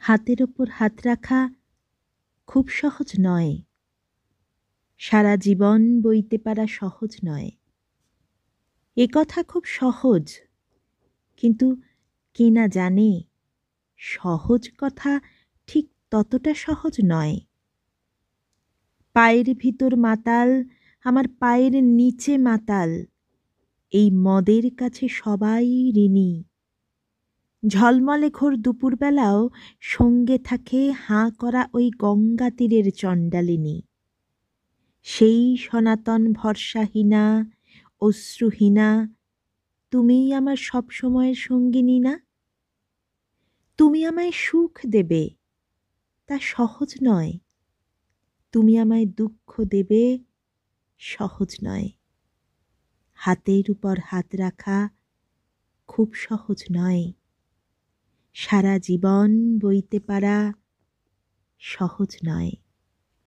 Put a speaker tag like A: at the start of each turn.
A: হাতের ওপর হাত রাখা খুব সহজ নয়। সারা জীবন বইতে পারা সহজ নয়। এ কথা খুব সহজ, কিন্তু কে না জানে সহজ কথা ঠিক ততটা সহজ নয়। পায়ের ভিতর মাতাল, আমার পায়ের নিচে মাতাল, এই মদের কাছে সবাই ঋণী। ঝলমলে ঘোর দুপুরবেলাও সঙ্গে থাকে হাঁ করা ওই গঙ্গা তীরের চণ্ডালিনী। সেই সনাতন ভরসাহীনা, অশ্রুহীনা, তুমিই আমার সব সময়ের সঙ্গিনী না? তুমি আমায় সুখ দেবে, তা সহজ নয়। তুমি আমায় দুঃখ দেবে, সহজ নয়। হাতের উপর হাত রাখা খুব সহজ নয়। সারা জীবন বইতে পারা সহজ নয়।